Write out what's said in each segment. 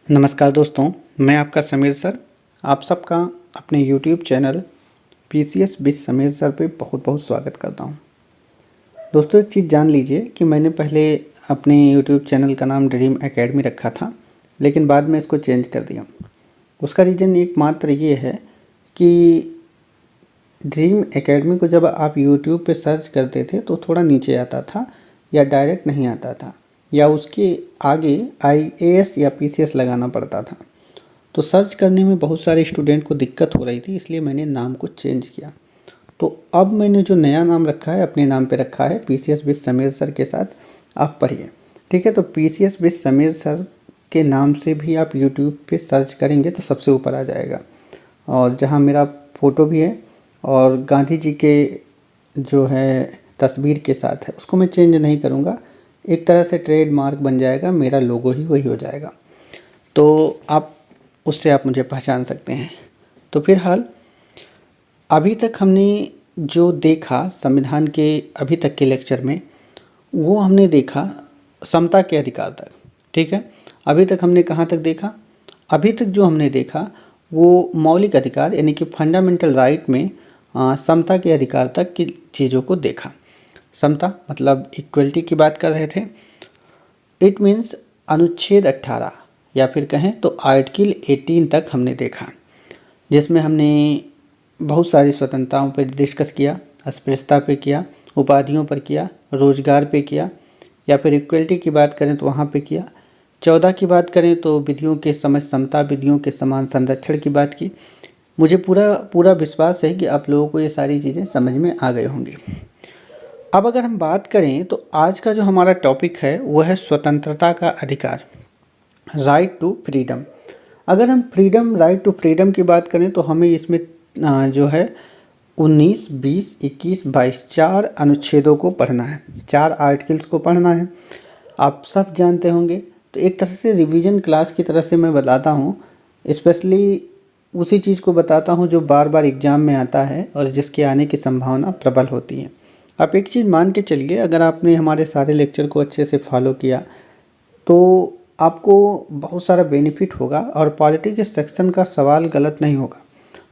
नमस्कार दोस्तों, मैं आपका समीर सर। आप सबका अपने YouTube channel PCS with Sameer sir पे बहुत बहुत स्वागत करता हूँ। दोस्तों, एक चीज़ जान लीजिए कि मैंने पहले अपने YouTube चैनल का नाम ड्रीम एकेडमी रखा था, लेकिन बाद में इसको चेंज कर दिया। उसका रीज़न एकमात्र ये है कि ड्रीम एकेडमी को जब आप YouTube पे सर्च करते थे तो थोड़ा नीचे आता था या डायरेक्ट नहीं आता था, या उसके आगे IAS या PCS लगाना पड़ता था। तो सर्च करने में बहुत सारे स्टूडेंट को दिक्कत हो रही थी, इसलिए मैंने नाम को चेंज किया। तो अब मैंने जो नया नाम रखा है, अपने नाम पे रखा है PCS विद समीर सर के साथ आप पढ़िए। ठीक है, तो PCS विद समीर सर के नाम से भी आप यूट्यूब पे सर्च करेंगे तो सबसे ऊपर आ जाएगा, और जहाँ मेरा फ़ोटो भी है और गांधी जी के जो है तस्वीर के साथ है, उसको मैं चेंज नहीं करूँगा। एक तरह से ट्रेडमार्क बन जाएगा, मेरा लोगो ही वही हो जाएगा, तो उससे आप मुझे पहचान सकते हैं। तो फिलहाल अभी तक हमने जो देखा संविधान के अभी तक के लेक्चर में, वो हमने देखा समता के अधिकार तक। ठीक है, अभी तक हमने कहाँ तक देखा? अभी तक जो हमने देखा वो मौलिक अधिकार यानी कि फंडामेंटल राइट में समता के अधिकार तक की चीज़ों को देखा। समता मतलब इक्वलिटी की बात कर रहे थे। इट मीन्स अनुच्छेद 18 या फिर कहें तो आर्टिकल 18 तक हमने देखा, जिसमें हमने बहुत सारी स्वतंत्रताओं पर डिस्कस किया, अस्पृश्यता पे किया, उपाधियों पर किया, रोजगार पे किया, या फिर इक्वलिटी की बात करें तो वहाँ पे किया। 14 की बात करें तो विधियों के समझ समता, विधियों के समान संरक्षण की बात की। मुझे पूरा विश्वास है कि आप लोगों को ये सारी चीज़ें समझ में आ गई होंगी। अब अगर हम बात करें तो आज का जो हमारा टॉपिक है वो है स्वतंत्रता का अधिकार, राइट टू फ्रीडम। अगर हम राइट टू फ्रीडम की बात करें तो हमें इसमें जो है 19, 20, 21, 22 4 अनुच्छेदों को पढ़ना है, 4 आर्टिकल्स को पढ़ना है। आप सब जानते होंगे, तो एक तरह से रिवीजन क्लास की तरह से मैं बताता हूँ। स्पेशली उसी चीज़ को बताता हूँ जो बार बार एग्ज़ाम में आता है और जिसके आने की संभावना प्रबल होती है। आप एक चीज़ मान के चलिए, अगर आपने हमारे सारे लेक्चर को अच्छे से फॉलो किया तो आपको बहुत सारा बेनिफिट होगा, और पॉलिटी के सेक्शन का सवाल गलत नहीं होगा।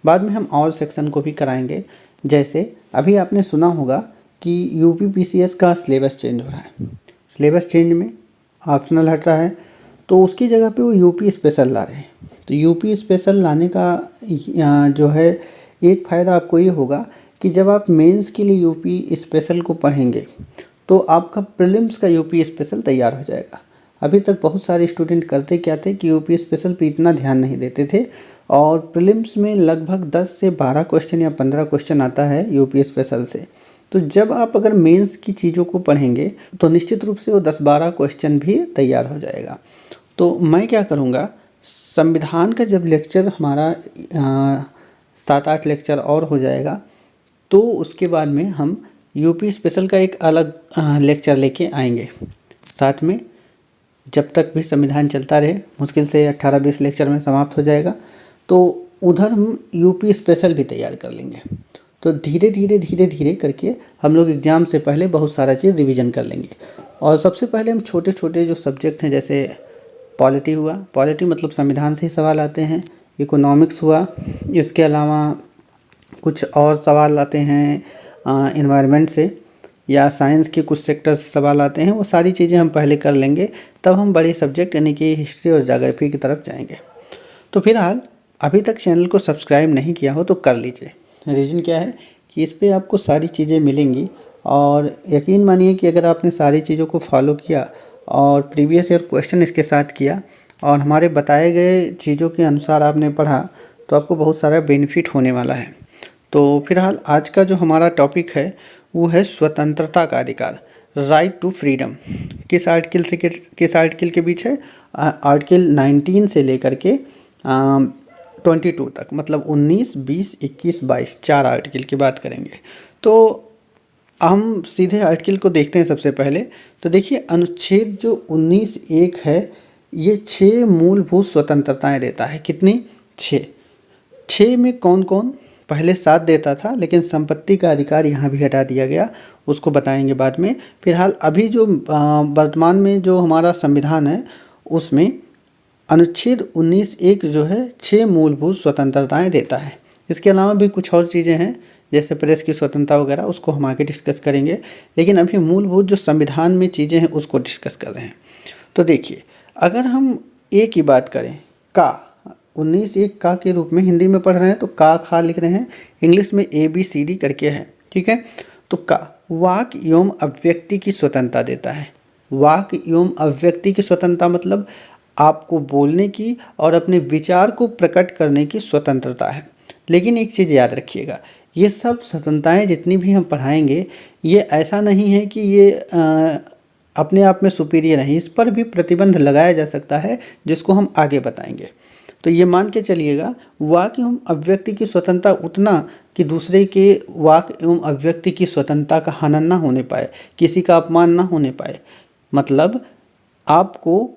बाद में हम और सेक्शन को भी कराएंगे। जैसे अभी आपने सुना होगा कि यूपी PCS का सिलेबस चेंज हो रहा है। सिलेबस चेंज में ऑप्शनल हट रहा है, तो उसकी जगह पे वो यूपी स्पेशल ला रहे हैं। तो यूपी स्पेशल लाने का जो है एक फ़ायदा आपको ये होगा कि जब आप मेंस के लिए यूपी स्पेशल को पढ़ेंगे तो आपका प्रीलिम्स का यूपी स्पेशल तैयार हो जाएगा। अभी तक बहुत सारे स्टूडेंट करते क्या थे कि यूपी स्पेशल पे इतना ध्यान नहीं देते थे, और प्रीलिम्स में लगभग 10 से 12 क्वेश्चन या 15 क्वेश्चन आता है यूपी स्पेशल से। तो जब आप अगर मेंस की चीज़ों को पढ़ेंगे तो निश्चित रूप से वो 10-12 क्वेश्चन भी तैयार हो जाएगा। तो मैं क्या करूँगा, संविधान का जब लेक्चर हमारा 7-8 लेक्चर और हो जाएगा, तो उसके बाद में हम यूपी स्पेशल का एक अलग लेक्चर लेके आएंगे साथ में। जब तक भी संविधान चलता रहे, मुश्किल से 18-20 लेक्चर में समाप्त हो जाएगा, तो उधर हम यूपी स्पेशल भी तैयार कर लेंगे। तो धीरे धीरे करके हम लोग एग्ज़ाम से पहले बहुत सारा चीज़ रिवीजन कर लेंगे। और सबसे पहले हम छोटे छोटे जो सब्जेक्ट हैं, जैसे पॉलिटी हुआ, पॉलिटी मतलब संविधान से ही सवाल आते हैं। इकोनॉमिक्स हुआ, इसके अलावा कुछ और सवाल आते हैं एनवायरनमेंट से, या साइंस के कुछ सेक्टर से सवाल आते हैं। वो सारी चीज़ें हम पहले कर लेंगे, तब हम बड़े सब्जेक्ट यानी कि हिस्ट्री और ज्योग्राफी की तरफ जाएंगे। तो फिलहाल अभी तक चैनल को सब्सक्राइब नहीं किया हो तो कर लीजिए। रीज़न क्या है कि इस पर आपको सारी चीज़ें मिलेंगी, और यकीन मानिए कि अगर आपने सारी चीज़ों को फॉलो किया और प्रीवियस ईयर क्वेश्चन इसके साथ किया और हमारे बताए गए चीज़ों के अनुसार आपने पढ़ा, तो आपको बहुत सारा बेनिफिट होने वाला है। तो फिलहाल आज का जो हमारा टॉपिक है वो है स्वतंत्रता का अधिकार, राइट टू फ्रीडम। किस आर्टिकल से किस आर्टिकल के बीच है? आर्टिकल 19 से लेकर के 22 तक, मतलब 19, 20, 21, 22 4 आर्टिकल की बात करेंगे। तो हम सीधे आर्टिकल को देखते हैं सबसे पहले। तो देखिए, अनुच्छेद जो 19(1) है, ये 6 मूलभूत स्वतंत्रताएं देता है। कितनी? 6 में कौन कौन? पहले 7 देता था, लेकिन संपत्ति का अधिकार यहाँ भी हटा दिया गया, उसको बताएंगे बाद में। फिलहाल अभी जो वर्तमान में जो हमारा संविधान है उसमें अनुच्छेद 19(1) जो है 6 मूलभूत स्वतंत्रताएं देता है। इसके अलावा भी कुछ और चीज़ें हैं जैसे प्रेस की स्वतंत्रता वगैरह, उसको हम आगे डिस्कस करेंगे, लेकिन अभी मूलभूत जो संविधान में चीज़ें हैं उसको डिस्कस कर रहे हैं। तो देखिए, अगर हम ए की बात करें, का 19(1) का के रूप में हिंदी में पढ़ रहे हैं तो का खा लिख रहे हैं, इंग्लिश में ABCD करके है, ठीक है। तो का वाक एवं अभिव्यक्ति की स्वतंत्रता देता है। वाक एवं अभिव्यक्ति की स्वतंत्रता मतलब आपको बोलने की और अपने विचार को प्रकट करने की स्वतंत्रता है। लेकिन एक चीज़ याद रखिएगा, ये सब स्वतंत्रताएं जितनी भी हम पढ़ाएंगे, ये ऐसा नहीं है कि ये अपने आप में सुपीरियर है, इस पर भी प्रतिबंध लगाया जा सकता है जिसको हम आगे बताएंगे। तो ये मान के चलिएगा, वाक एवं अभिव्यक्ति की स्वतंत्रता उतना कि दूसरे के वाक एवं अभिव्यक्ति की स्वतंत्रता का हनन ना होने पाए, किसी का अपमान ना होने पाए। मतलब आपको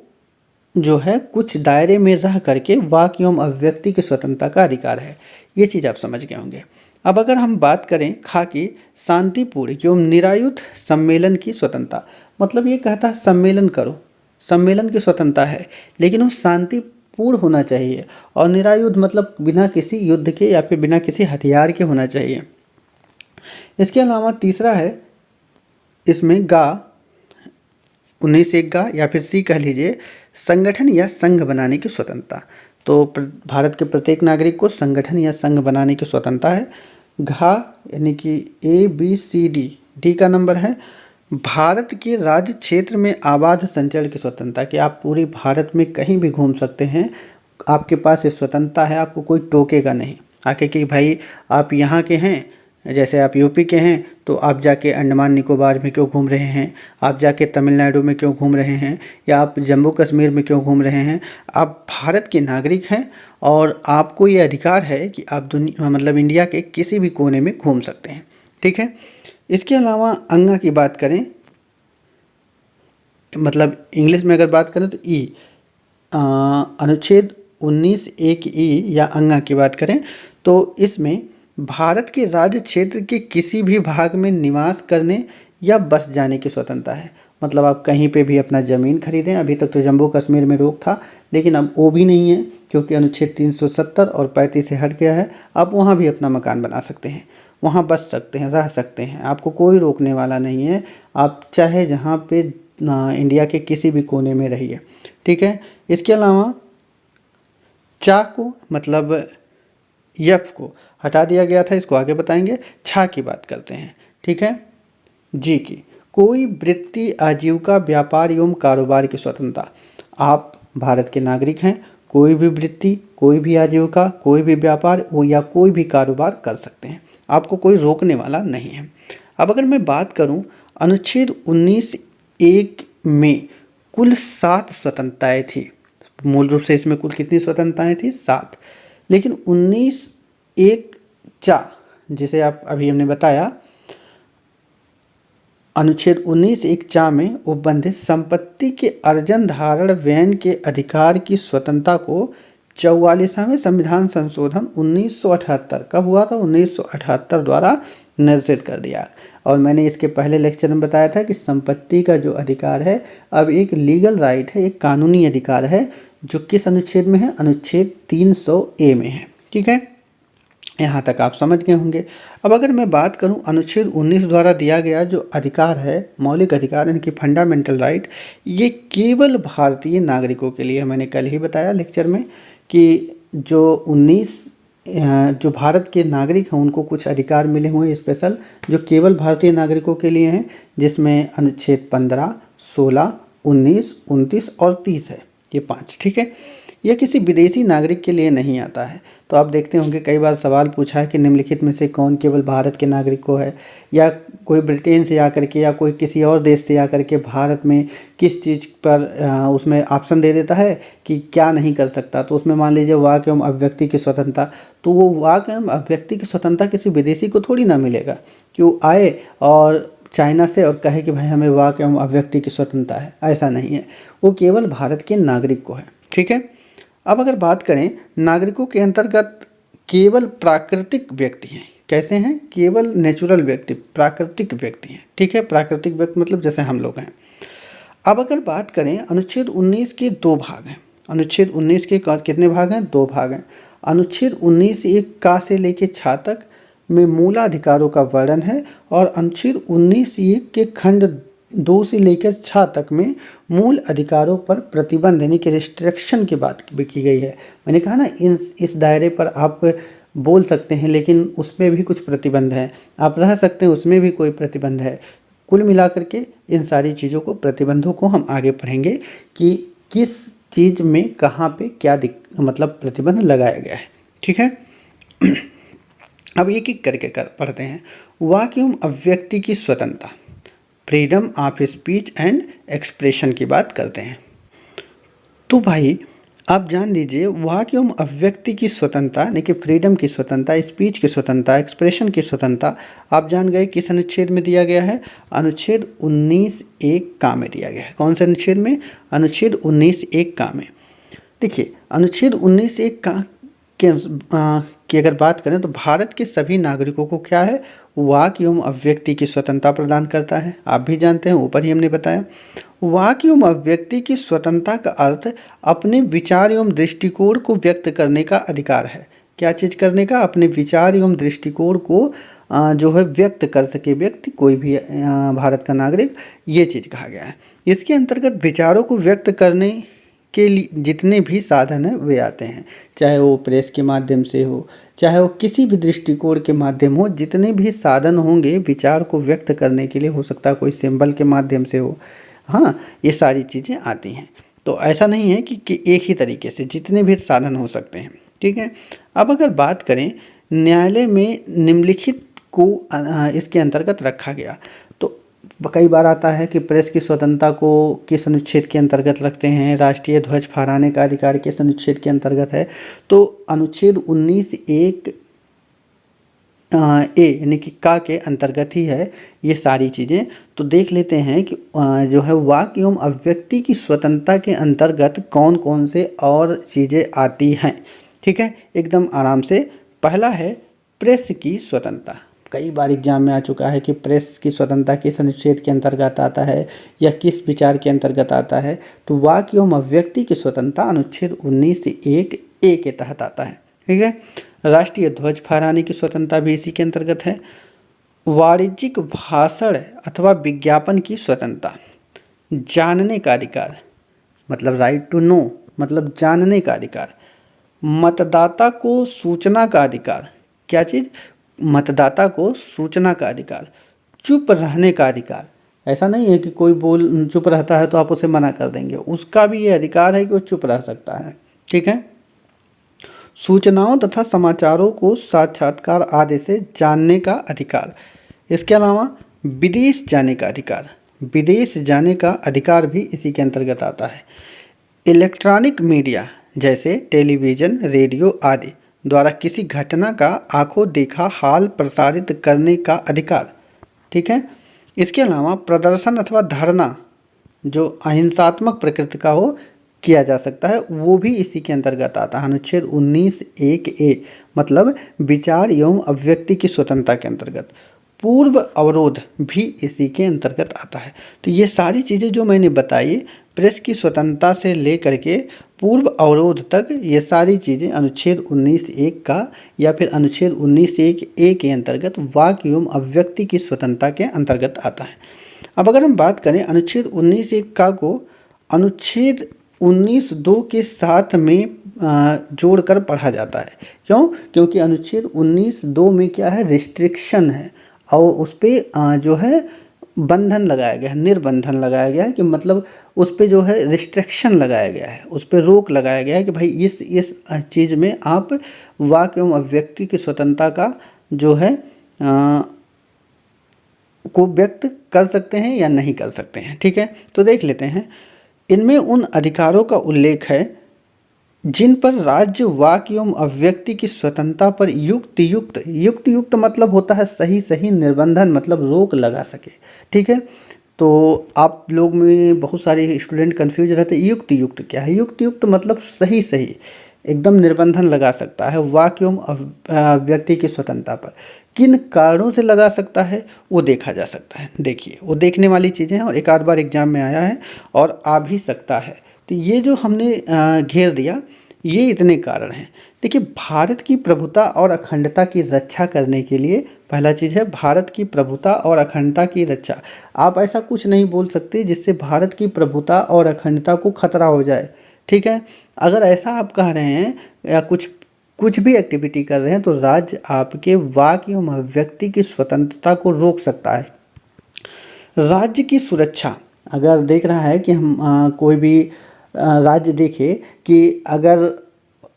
जो है कुछ दायरे में रह करके वाक एवं अभिव्यक्ति की स्वतंत्रता का अधिकार है। ये चीज़ आप समझ गए होंगे। अब अगर हम बात करें खा की शांतिपूर्ण एवं निरायुध सम्मेलन की स्वतंत्रता, मतलब ये कहता है सम्मेलन करो, सम्मेलन की स्वतंत्रता है, लेकिन वो शांतिपूर्ण होना चाहिए, और निरायुध मतलब बिना किसी युद्ध के या फिर बिना किसी हथियार के होना चाहिए। इसके अलावा तीसरा है इसमें गा 19(1) गा या फिर सी कह लीजिए, संगठन या संघ बनाने की स्वतंत्रता। तो भारत के प्रत्येक नागरिक को संगठन या संघ बनाने की स्वतंत्रता है। घा यानी कि ABCD, डी का नंबर है भारत के राज्य क्षेत्र में आबाद संचरण की स्वतंत्रता, कि आप पूरे भारत में कहीं भी घूम सकते हैं, आपके पास ये स्वतंत्रता है, आपको कोई टोकेगा नहीं आके कि भाई आप यहाँ के हैं, जैसे आप यूपी के हैं तो आप जाके अंडमान निकोबार में क्यों घूम रहे हैं, आप जाके तमिलनाडु में क्यों घूम रहे हैं, या आप जम्मू कश्मीर में क्यों घूम रहे हैं। आप भारत के नागरिक हैं और आपको ये अधिकार है कि आप दुनिया मतलब इंडिया के किसी भी कोने में घूम सकते हैं, ठीक है। इसके अलावा अंगा की बात करें, मतलब इंग्लिश में अगर बात करें तो अनुच्छेद 19(1) या अंगा की बात करें तो इसमें भारत के राज्य क्षेत्र के किसी भी भाग में निवास करने या बस जाने की स्वतंत्रता है। मतलब आप कहीं पे भी अपना ज़मीन खरीदें, अभी तक तो जम्मू कश्मीर में रोक था, लेकिन अब वो भी नहीं है क्योंकि अनुच्छेद 370 और 35 से हट गया है। आप वहाँ भी अपना मकान बना सकते हैं, वहाँ बस सकते हैं, रह सकते हैं, आपको कोई रोकने वाला नहीं है। आप चाहे जहाँ पे इंडिया के किसी भी कोने में रहिए, ठीक है। इसके अलावा चा को मतलब यफ को हटा दिया गया था, इसको आगे बताएंगे। छा की बात करते हैं, ठीक है। जी की कोई वृत्ति, आजीविका, व्यापार एवं कारोबार की स्वतंत्रता। आप भारत के नागरिक हैं, कोई भी वृत्ति, कोई भी आजीविका, कोई भी व्यापार या कोई भी कारोबार कर सकते हैं, आपको कोई रोकने वाला नहीं है। अब अगर मैं बात करूं, अनुच्छेद 19(1) में कुल 7 स्वतंत्रताएँ थी। मूल रूप से इसमें कुल कितनी स्वतंत्रताएँ थी? 7। लेकिन 19(1) चा, जिसे आप अभी हमने बताया, अनुच्छेद 19(1) चा में उपबंधित संपत्ति के अर्जन, धारण, व्ययन के अधिकार की स्वतंत्रता को 44वें संविधान संशोधन 1978 कब हुआ था? 1978 द्वारा निर्धारित कर दिया। और मैंने इसके पहले लेक्चर में बताया था कि संपत्ति का जो अधिकार है अब एक लीगल राइट है, एक कानूनी अधिकार है, जो किस अनुच्छेद में है? अनुच्छेद 300A में है, ठीक है। यहाँ तक आप समझ गए होंगे। अब अगर मैं बात करूँ अनुच्छेद 19 द्वारा दिया गया जो अधिकार है, मौलिक अधिकार यानी कि फंडामेंटल राइट, ये केवल भारतीय नागरिकों के लिए। मैंने कल ही बताया लेक्चर में कि जो 19 जो भारत के नागरिक हैं उनको कुछ अधिकार मिले हुए हैं स्पेशल, जो केवल भारतीय नागरिकों के लिए हैं, जिसमें अनुच्छेद 15, 16, 19, 29 और 30 है, ये 5, ठीक है। यह किसी विदेशी नागरिक के लिए नहीं आता है। तो आप देखते होंगे कई बार सवाल पूछा है कि निम्नलिखित में से कौन केवल भारत के नागरिक को है, या कोई ब्रिटेन से आकर के या कोई किसी और देश से आकर के भारत में किस चीज़ पर उसमें ऑप्शन दे देता है कि क्या नहीं कर सकता। तो उसमें मान लीजिए वाक एवं अभिव्यक्ति की स्वतंत्रता, तो वो वाक एवं अभिव्यक्ति की स्वतंत्रता किसी विदेशी को थोड़ी ना मिलेगा कि वो आए और चाइना से और कहे कि भाई हमें वाक एवं अभिव्यक्ति की स्वतंत्रता है, ऐसा नहीं है। वो केवल भारत के नागरिक को है, ठीक है। अब अगर बात करें नागरिकों के अंतर्गत केवल प्राकृतिक व्यक्ति हैं। कैसे हैं? केवल नेचुरल व्यक्ति, प्राकृतिक व्यक्ति हैं, ठीक है। प्राकृतिक व्यक्ति मतलब जैसे हम लोग हैं। अब अगर बात करें अनुच्छेद 19 के 2 भाग हैं। अनुच्छेद 19 के कितने भाग हैं? 2 भाग हैं। अनुच्छेद 19 एक का से लेके छा तक में मूलाधिकारों का वर्णन है और अनुच्छेद 19 एक के खंड 2 से लेकर 6 तक में मूल अधिकारों पर प्रतिबंध यानी कि रिस्ट्रिक्शन की बात भी की गई है। मैंने कहा ना इस दायरे पर आप बोल सकते हैं लेकिन उसमें भी कुछ प्रतिबंध है, आप रह सकते हैं उसमें भी कोई प्रतिबंध है। कुल मिलाकर के इन सारी चीज़ों को, प्रतिबंधों को हम आगे पढ़ेंगे कि किस चीज़ में कहाँ पे क्या मतलब प्रतिबंध लगाया गया है। ठीक है। अब एक एक करके पढ़ते हैं। वाक्य एवं अभिव्यक्ति की स्वतंत्रता, freedom of speech and expression की बात करते हैं। तो भाई आप जान लीजिए, वाक्य एवं अभिव्यक्ति की स्वतंत्रता यानी कि फ्रीडम की स्वतंत्रता, स्पीच की स्वतंत्रता, एक्सप्रेशन की स्वतंत्रता आप जान गए किस अनुच्छेद में दिया गया है? अनुच्छेद 19 एक का में दिया गया है। कौन से अनुच्छेद में? अनुच्छेद 19 एक का में। देखिए अनुच्छेद 19 एक का की अगर बात करें तो भारत के सभी नागरिकों को क्या है? वाक्य एवं अभिव्यक्ति की स्वतंत्रता प्रदान करता है। आप भी जानते हैं, ऊपर ही हमने बताया। वाक्य एवं अभिव्यक्ति की स्वतंत्रता का अर्थ अपने विचार एवं दृष्टिकोण को व्यक्त करने का अधिकार है। क्या चीज़ करने का? अपने विचार एवं दृष्टिकोण को जो है व्यक्त कर सके व्यक्ति, कोई भी भारत का नागरिक, ये चीज़ कहा गया है। इसके अंतर्गत विचारों को व्यक्त करने के लिए जितने भी साधन हैं वे आते हैं, चाहे वो प्रेस के माध्यम से हो, चाहे वो किसी भी दृष्टिकोण के माध्यम हो, जितने भी साधन होंगे विचार को व्यक्त करने के लिए, हो सकता है कोई सिंबल के माध्यम से हो, हाँ, ये सारी चीज़ें आती हैं। तो ऐसा नहीं है कि एक ही तरीके से, जितने भी साधन हो सकते हैं। ठीक है। अब अगर बात करें न्यायालय में निम्नलिखित को इसके अंतर्गत रखा गया, तो कई बार आता है कि प्रेस की स्वतंत्रता को किस अनुच्छेद के अंतर्गत रखते हैं, राष्ट्रीय ध्वज फहराने का अधिकार किस अनुच्छेद के अंतर्गत है? तो अनुच्छेद 19 एक ए यानी कि का के अंतर्गत ही है ये सारी चीज़ें। तो देख लेते हैं कि जो है वाक्य एवं अभिव्यक्ति की स्वतंत्रता के अंतर्गत कौन कौन से और चीज़ें आती हैं। ठीक है, एकदम आराम से। पहला है प्रेस की स्वतंत्रता। कई बार एग्जाम में आ चुका है कि प्रेस की स्वतंत्रता किस अनुच्छेद के अंतर्गत आता है या किस विचार के अंतर्गत आता है। तो वाक्य एवं अभिव्यक्ति की स्वतंत्रता अनुच्छेद 19 एक ए के तहत आता है। ठीक है। राष्ट्रीय ध्वज फहराने की स्वतंत्रता भी इसी के अंतर्गत है। वाणिज्यिक भाषण अथवा विज्ञापन की स्वतंत्रता, जानने का अधिकार मतलब राइट टू नो मतलब जानने का अधिकार, मतदाता को सूचना का अधिकार, क्या चीज़? मतदाता को सूचना का अधिकार, चुप रहने का अधिकार। ऐसा नहीं है कि कोई चुप रहता है तो आप उसे मना कर देंगे, उसका भी ये अधिकार है कि वो चुप रह सकता है। ठीक है। सूचनाओं तथा समाचारों को साक्षात्कार आदि से जानने का अधिकार। इसके अलावा विदेश जाने का अधिकार, विदेश जाने का अधिकार भी इसी के अंतर्गत आता है। इलेक्ट्रॉनिक मीडिया जैसे टेलीविज़न, रेडियो आदि द्वारा किसी घटना का आंखों देखा हाल प्रसारित करने का अधिकार। ठीक है। इसके अलावा प्रदर्शन अथवा धरना जो अहिंसात्मक प्रकृति का हो किया जा सकता है, वो भी इसी के अंतर्गत आता है। अनुच्छेद 19 एक ए मतलब विचार एवं अभिव्यक्ति की स्वतंत्रता के अंतर्गत। पूर्व अवरोध भी इसी के अंतर्गत आता है। तो ये सारी चीज़ें जो मैंने बताई, प्रेस की स्वतंत्रता से लेकर के पूर्व अवरोध तक, ये सारी चीज़ें अनुच्छेद 19 एक का या फिर अनुच्छेद 19 एक ए के अंतर्गत वाक्य एवं अभिव्यक्ति की स्वतंत्रता के अंतर्गत आता है। अब अगर हम बात करें अनुच्छेद 19 एक का को अनुच्छेद 19 दो के साथ में जोड़कर पढ़ा जाता है। क्यों? क्योंकि अनुच्छेद 19 दो में क्या है? रिस्ट्रिक्शन है और उस पर जो है बंधन लगाया गया है, निर्बंधन लगाया गया है कि मतलब उस पर जो है रिस्ट्रिक्शन लगाया गया है, उस पर रोक लगाया गया है कि भाई इस चीज़ में आप वाक्य एवं अभिव्यक्ति की स्वतंत्रता का जो है को व्यक्त कर सकते हैं या नहीं कर सकते हैं। ठीक है। तो देख लेते हैं, इनमें उन अधिकारों का उल्लेख है जिन पर राज्य वाक्य एवं अभिव्यक्ति की स्वतंत्रता पर युक्त मतलब होता है सही सही, निर्बंधन मतलब रोक लगा सके। ठीक है। तो आप लोग में बहुत सारे स्टूडेंट कंफ्यूज रहते हैं, युक्त क्या है? युक्त मतलब सही सही एकदम निर्बंधन लगा सकता है वाक्य एवं अभिव्यक्ति की स्वतंत्रता पर। किन कारणों से लगा सकता है वो देखा जा सकता है। देखिए, वो देखने वाली चीज़ें हैं और एक आध बार एग्जाम में आया है और आ भी सकता है। तो ये जो हमने घेर दिया, ये इतने कारण हैं। देखिए, भारत की प्रभुता और अखंडता की रक्षा करने के लिए पहला चीज़ है भारत की प्रभुता और अखंडता की रक्षा। आप ऐसा कुछ नहीं बोल सकते जिससे भारत की प्रभुता और अखंडता को खतरा हो जाए, ठीक है। अगर ऐसा आप कह रहे हैं या कुछ कुछ भी एक्टिविटी कर रहे हैं तो राज्य आपके वाक एवं अभिव्यक्ति की स्वतंत्रता को रोक सकता है। राज्य की सुरक्षा, अगर देख रहा है कि हम कोई भी राज्य देखे कि अगर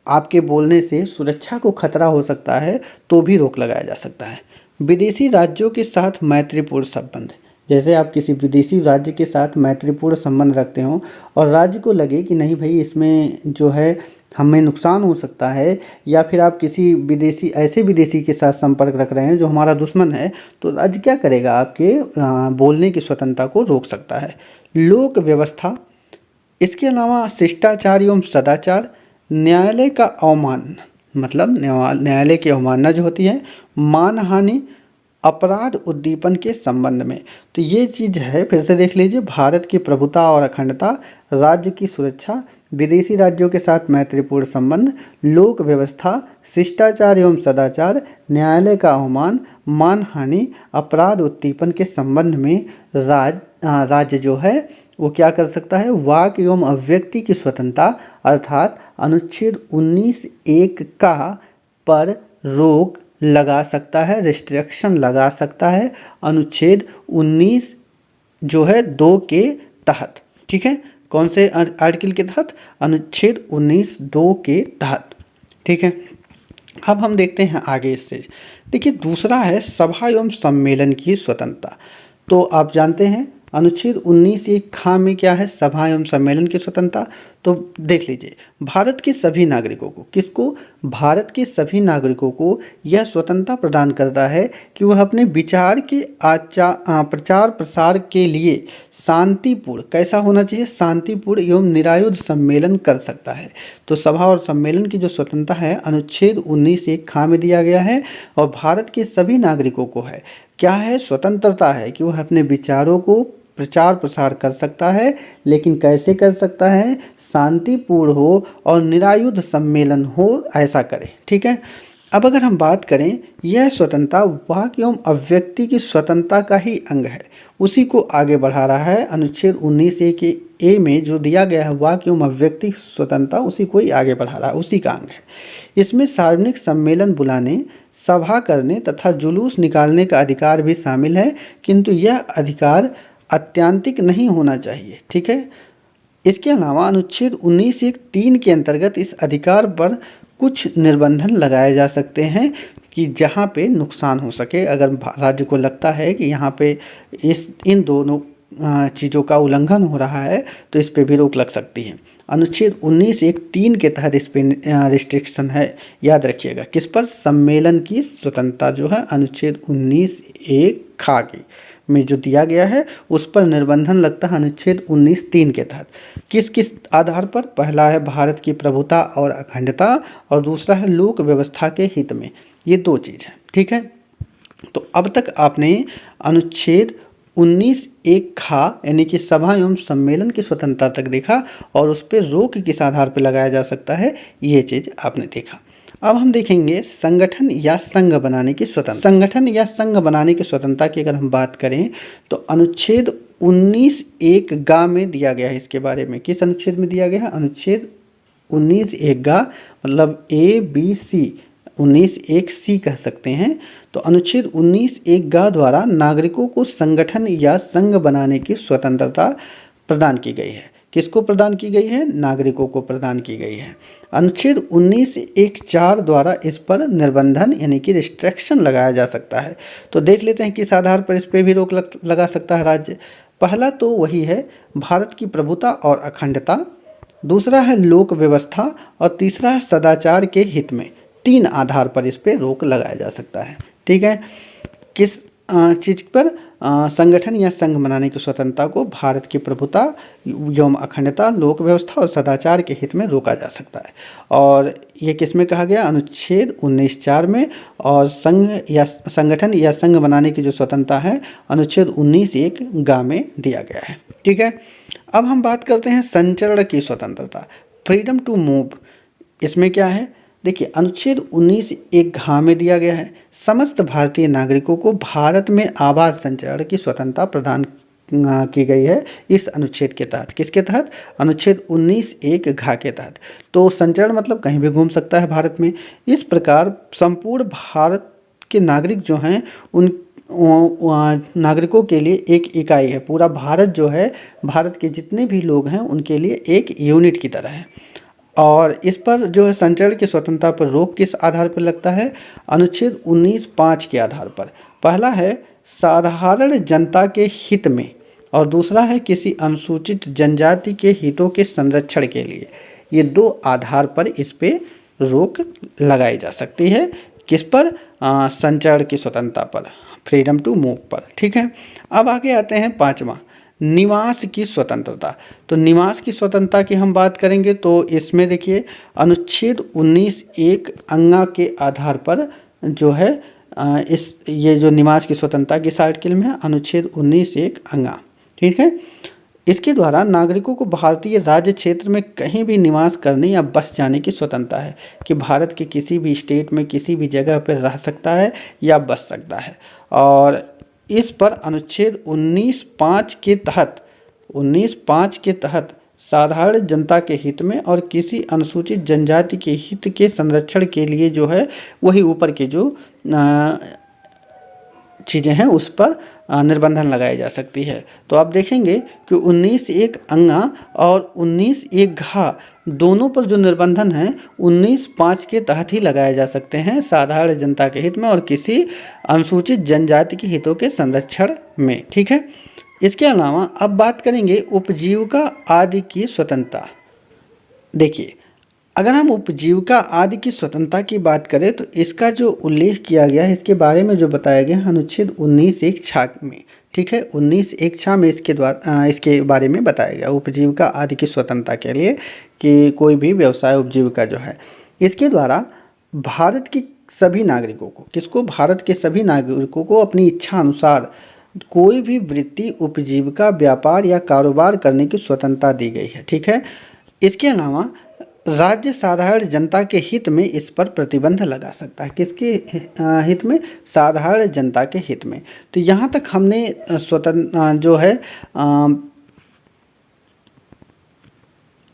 आपके बोलने से सुरक्षा को खतरा हो सकता है तो भी रोक लगाया जा सकता है। विदेशी राज्यों के साथ मैत्रीपूर्ण संबंध, जैसे आप किसी विदेशी राज्य के साथ मैत्रीपूर्ण संबंध रखते हो और राज्य को लगे कि नहीं भाई इसमें जो है हमें नुकसान हो सकता है, या फिर आप किसी विदेशी के साथ संपर्क रख रहे हैं जो हमारा दुश्मन है, तो राज्य क्या करेगा, आपके बोलने की स्वतंत्रता को रोक सकता है। लोक व्यवस्था, इसके अलावा शिष्टाचार एवं सदाचार, न्यायालय का अवमान, मतलब न्यायालय की अवमानना जो होती है, मानहानि, अपराध उद्दीपन के संबंध में। तो ये चीज़ है, फिर से देख लीजिए, भारत की प्रभुता और अखंडता, राज्य की सुरक्षा, विदेशी राज्यों के साथ मैत्रीपूर्ण संबंध, लोक व्यवस्था, शिष्टाचार एवं सदाचार, न्यायालय का अवमान, मानहानि, अपराध उद्दीपन के संबंध में राज्य जो है वो क्या कर सकता है, वाक एवं अभिव्यक्ति की स्वतंत्रता अर्थात अनुच्छेद 19(1) का पर रोक लगा सकता है, रिस्ट्रिक्शन लगा सकता है, अनुच्छेद 19 जो है 2 के तहत, ठीक है। कौन से आर्टिकल के तहत, अनुच्छेद 19(2) के तहत, ठीक है। अब हम देखते हैं आगे इससे। देखिए, दूसरा है सभा एवं सम्मेलन की स्वतंत्रता। तो आप जानते हैं अनुच्छेद 19(1) ख में क्या है, सभा एवं सम्मेलन की स्वतंत्रता। तो देख लीजिए, भारत के सभी नागरिकों को, किसको, भारत के सभी नागरिकों को यह स्वतंत्रता प्रदान करता है कि वह अपने विचार के प्रचार प्रसार के लिए शांतिपूर्ण, कैसा होना चाहिए, शांतिपूर्ण एवं निरायुध सम्मेलन कर सकता है। तो सभा और सम्मेलन की जो स्वतंत्रता है अनुच्छेद 19(1) ख में दिया गया है, और भारत के सभी नागरिकों को है, क्या है, स्वतंत्रता है कि वह अपने विचारों को प्रचार प्रसार कर सकता है, लेकिन कैसे कर सकता है, शांतिपूर्ण हो और निरायुध सम्मेलन हो, ऐसा करे, ठीक है। अब अगर हम बात करें, यह स्वतंत्रता वाक एवं अभिव्यक्ति की स्वतंत्रता का ही अंग है, उसी को आगे बढ़ा रहा है। अनुच्छेद 19(a) में जो दिया गया है वाक एवं अभिव्यक्ति स्वतंत्रता, उसी को ही आगे बढ़ा रहा है, उसी का अंग है। इसमें सार्वजनिक सम्मेलन बुलाने, सभा करने तथा जुलूस निकालने का अधिकार भी शामिल है, किंतु यह अधिकार अत्यंतिक नहीं होना चाहिए, ठीक है। इसके अलावा अनुच्छेद 19(3) के अंतर्गत इस अधिकार पर कुछ निर्बंधन लगाए जा सकते हैं कि जहां पे नुकसान हो सके, अगर राज्य को लगता है कि यहाँ पे इन दोनों चीज़ों का उल्लंघन हो रहा है तो इस पे भी रोक लग सकती है। अनुच्छेद 19(3) के तहत इस पे रिस्ट्रिक्शन है, याद रखिएगा, किस पर, सम्मेलन की स्वतंत्रता जो है अनुच्छेद 19(1) ख की में जो दिया गया है उस पर निर्बंधन लगता है अनुच्छेद 19(3) के तहत। किस किस आधार पर, पहला है भारत की प्रभुता और अखंडता, और दूसरा है लोक व्यवस्था के हित में, ये दो चीज़ है, ठीक है। तो अब तक आपने अनुच्छेद 19(1) ख यानी कि सभा एवं सम्मेलन की स्वतंत्रता तक देखा, और उस पर रोक किस आधार पर लगाया जा सकता है, ये चीज़ आपने देखा। अब हम देखेंगे संगठन या संघ बनाने की स्वतंत्रता। संगठन या संघ बनाने की स्वतंत्रता की अगर हम बात करें तो अनुच्छेद 19(1) ग में दिया गया है, इसके बारे में किस अनुच्छेद में दिया गया है, अनुच्छेद 19(1) ग, मतलब ABC 19(1) C कह सकते हैं। तो अनुच्छेद 19(1) ग द्वारा नागरिकों को संगठन या संघ बनाने की स्वतंत्रता प्रदान की गई है। किसको प्रदान की गई है, नागरिकों को प्रदान की गई है। अनुच्छेद 19(1)(4) द्वारा इस पर निर्बंधन यानी कि रिस्ट्रिक्शन लगाया जा सकता है। तो देख लेते हैं किस आधार पर इस पर भी रोक लगा सकता है राज्य। पहला तो वही है भारत की प्रभुता और अखंडता, दूसरा है लोक व्यवस्था, और तीसरा है सदाचार के हित में। 3 आधार पर इस पर रोक लगाया जा सकता है, ठीक है। किस चीज़ पर, संगठन या संघ बनाने की स्वतंत्रता को भारत की प्रभुता एवं अखंडता, लोक व्यवस्था और सदाचार के हित में रोका जा सकता है। और ये किस में कहा गया? अनुच्छेद 19(4) में। और संघ या संगठन या संघ बनाने की जो स्वतंत्रता है अनुच्छेद 19(1) ग में दिया गया है। ठीक है, अब हम बात करते हैं संचरण की स्वतंत्रता, फ्रीडम टू मूव। इसमें क्या है? देखिए, अनुच्छेद 19(1) घ में दिया गया है, समस्त भारतीय नागरिकों को भारत में आवास संचरण की स्वतंत्रता प्रदान की गई है इस अनुच्छेद के तहत। किसके तहत? अनुच्छेद 19(1) घ के तहत। तो संचरण मतलब कहीं भी घूम सकता है भारत में। इस प्रकार संपूर्ण भारत के नागरिक जो हैं उन नागरिकों के लिए एक इकाई है। पूरा भारत जो है, भारत के जितने भी लोग हैं उनके लिए एक यूनिट की तरह है। और इस पर जो है संचरण की स्वतंत्रता पर रोक किस आधार पर लगता है? अनुच्छेद 19(5) के आधार पर। पहला है साधारण जनता के हित में, और दूसरा है किसी अनुसूचित जनजाति के हितों के संरक्षण के लिए। ये दो आधार पर इस पे रोक लगाई जा सकती है। किस पर? संचरण की स्वतंत्रता पर, फ्रीडम टू मूव पर। ठीक है, अब आगे आते हैं पांचवा, निवास की स्वतंत्रता। तो निवास की स्वतंत्रता की हम बात करेंगे तो इसमें देखिए अनुच्छेद 19(1) अंगा के आधार पर जो है ये जो निवास की स्वतंत्रता किस आर्टिकल में है? अनुच्छेद 19(1) अंगा। ठीक है, इसके द्वारा नागरिकों को भारतीय राज्य क्षेत्र में कहीं भी निवास करने या बस जाने की स्वतंत्रता है, कि भारत के किसी भी स्टेट में किसी भी जगह पर रह सकता है या बस सकता है। और इस पर अनुच्छेद 19(5) के तहत साधारण जनता के हित में और किसी अनुसूचित जनजाति के हित के संरक्षण के लिए जो है वही ऊपर के जो चीज़ें हैं उस पर निर्बंधन लगाई जा सकती है। तो आप देखेंगे कि 19(1) अंगा और 19(1) घ दोनों पर जो निर्बंधन है 19(5) के तहत ही लगाए जा सकते हैं, साधारण जनता के हित में और किसी अनुसूचित जनजाति के हितों के संरक्षण में। ठीक है, इसके अलावा अब बात करेंगे उपजीविका आदि की स्वतंत्रता। देखिए, अगर हम उपजीविका आदि की स्वतंत्रता की बात करें तो इसका जो उल्लेख किया गया है, इसके बारे में जो बताया गया है अनुच्छेद 19(1) छ में। ठीक है, 19(1) छ में इसके बारे में बताया गया उपजीविका आदि की स्वतंत्रता के लिए, कि कोई भी व्यवसाय उपजीविका जो है इसके द्वारा भारत के सभी नागरिकों को, किसको? भारत के सभी नागरिकों को अपनी इच्छा अनुसार कोई भी वृत्ति, उपजीविका, व्यापार या कारोबार करने की स्वतंत्रता दी गई है। ठीक है, इसके अलावा राज्य साधारण जनता के हित में इस पर प्रतिबंध लगा सकता है। किसके हित में? साधारण जनता के हित में। तो यहाँ तक हमने स्वतंत्र जो है